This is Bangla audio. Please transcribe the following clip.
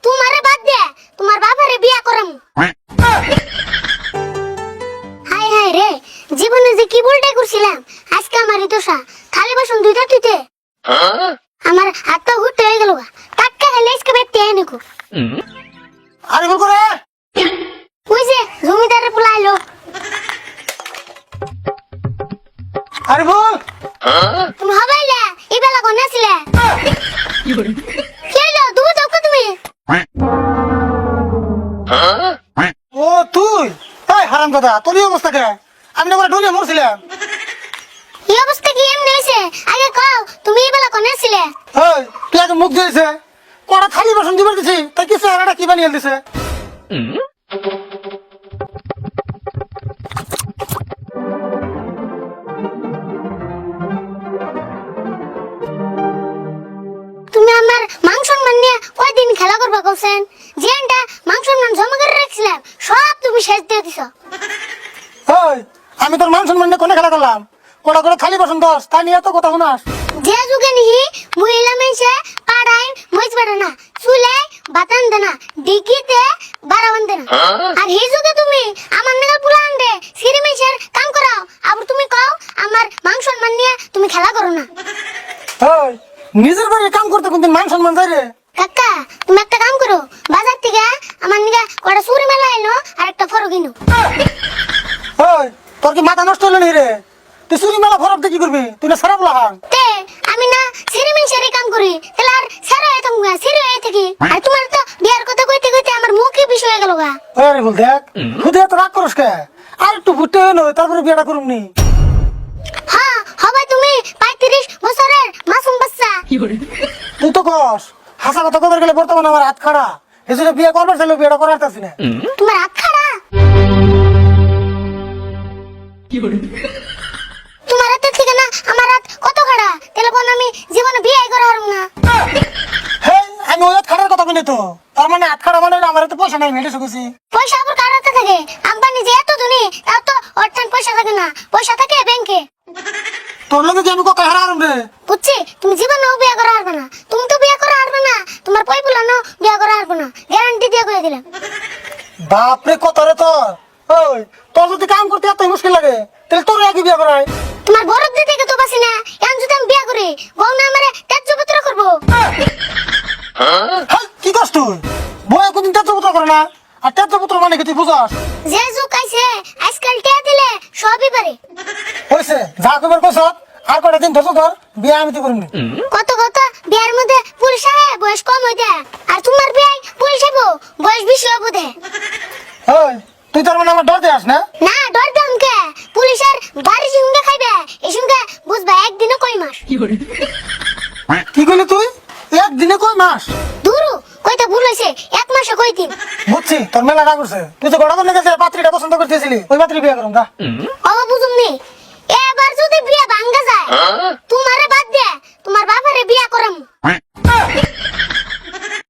তোমারে বাদ দে তোমার বাবারে বিয়া করাম। হাই হাই রে, জীবনে যে কি ভুলটাই করছিলাম, আজকে আমারই দোষা। থালি বাসন দুইটা তুইতে আমার হাতটা ঘুরতে হয়ে গেল। টাটকা খেলে আজকে ব্যক্তি এনেকো। আরে বল করে ওই যে জমিদারের পোলা আইলো। আরে বল তুমি হবাইলে এই বেলা কোন আসলে? কি হইলো দুবো দাও তুমি? ও তুই এই হারাম দাদা, তোর এই অবস্থা কে? আমি না করে ডুবে মরছিলাম। এই অবস্থা কি এমনি হইছে? আগে কও তুমি এই বেলা কোন আসলে? এই তুই আগে মুখ দিয়েছে কড়া থালি বাসন দিবার দিছি, তাই কিছু আরেকটা কি বানিয়ে দিছে। তুমি আমার মান সম্মান নিয়ে কয়দিন খেলা করবা কইছেন? যেটা মান সম্মান জমা করে রাখছিলাম সব তুমি শেষ দিয়ে দিছো। এই আমি তোর মান সম্মান নিয়ে কোনে খেলা করলাম? কড়া করে থালি বাসন দশ, তা নিয়ে তো কথা শোনাস। যে যুগে নিহি মহিলা মেয়েছে পাড়ায় মহিষ বাড়ে না, চুলায় বাতান দে না, ডিগিতে বাড়াবান দে না। আর এই যুগে তুমি আমার নাগাল পুলা আনবে সিঁড়ি মেয়েছের কাম করাও, আবার তুমি কও আমার মান সম্মান নিয়ে তুমি খেলা করো না। এই নিজের বাড়ি কাম করতে কোনদিন মান সম্মান যায় রে? কাকা তুমি একটা কাম করো, বাজার থেকে আমার নিগা কটা চুরি মেলা এনো আর একটা ফরো কিনো। এই তোর কি মাথা নষ্ট হলো নি রে? তুই চুরি মেলা ফরক দিয়ে কি করবি? তুই না সারা বলা হান। তে আমি না সিঁড়ি মেয়েছের কাম করি, তাহলে আর সারা হয়ে থাকুক না, সিঁড়ি হয়ে থাকি। আর তোমার তো বিয়ার কথা কইতে কইতে আমার মুখে বিষ হয়ে গেল গা। আরে বল দেখ খুদে এত রাগ করস কে? আর একটু ফুটে নয় তারপরে বিয়েটা করুম নি। হ্যাঁ হবে তুমি 35 বছরের মাসুম বাচ্চা। তুই তো কস হাসা কথা কবার গেলে বর্তমানে আমার হাত খাড়া, এজন্য বিয়ে করবার চাইলে বিয়েটা করার তাছি না। তোমার হাত খাড়া? তোমার হাতের থেকে না আমার হাত কত খাড়া, তাহলে বোন আমি জীবনে বিয়ে করা হারুম না। হ্যাঁ আমি ওই হাত খাড়ার কথা বলি তো, তার মানে হাত খাড়া মানে আমার তো পয়সা নাই, মেটে শুকেছি। পয়সা আবার কার হাতে থাকে? আম্বানি যে এত ধনী তাও তো অর্থান পয়সা থাকে না, পয়সা থাকে ব্যাংকে। তোর লগে যে আমি কথা হারাম রে। বুঝছি তুমি জীবনেও বিয়ে করা হারবে না, তুমি তো বিয়ে করা হারবে না, তোমার পয় বুলানো বিয়ে করা হারবে না, গ্যারান্টি দিয়ে কয়ে দিলাম। বাপরে কত রে তোর। ওই তোর যদি কাম করতে এত মুশকিল লাগে তাহলে তোর আগে বিয়ে করাই। তোমার বরফ দিতে তো বাসি না, এখন যদি আমি বিয়ে করি বউ না আমারে ত্যায্যপুত্র করবো। হ্যাঁ কি করছ তুই? বয়ে কোনদিন তেজপুত্র করে না, আর তেজপুত্র মানে কি তুই বুঝাস? যে যুগ আইছে আজকাল টিয়া দিলে সবই পারে। হয়েছে যা কবার কইছ, আর কটা দিন ধরছো ধর, বিয়ে আমি তো করিনি। কত কত বিয়ার মধ্যে পুলিশ আহে বয়স কম হইতে, আর তোমার বিয়ে পুলিশ আইবো বয়স বেশি হইব দে। ওই তুই তার মানে আমার ডর দেয়াস না? না ডর দাম কে, পুলিশের বাড়ি সঙ্গে খাইবে এই সঙ্গে বুঝবা একদিনে কই মাস। কি কইলি তুই? একদিনে কয় মাস? দূরু কইতে ভুল হইছে, এক মাসে কই দিন। বুঝছি তোর মেলা রাগ করছে। তুই তো গড়া করলে গেছে পাত্রীটা পছন্দ করতেছিলি, ওই পাত্রী বিয়ে করুন দা। অবা বুঝুমনি এবার যদি বিয়ে ভাঙ্গা যায় তোমারে বাদ দে তোমার বাবারে বিয়া করাম।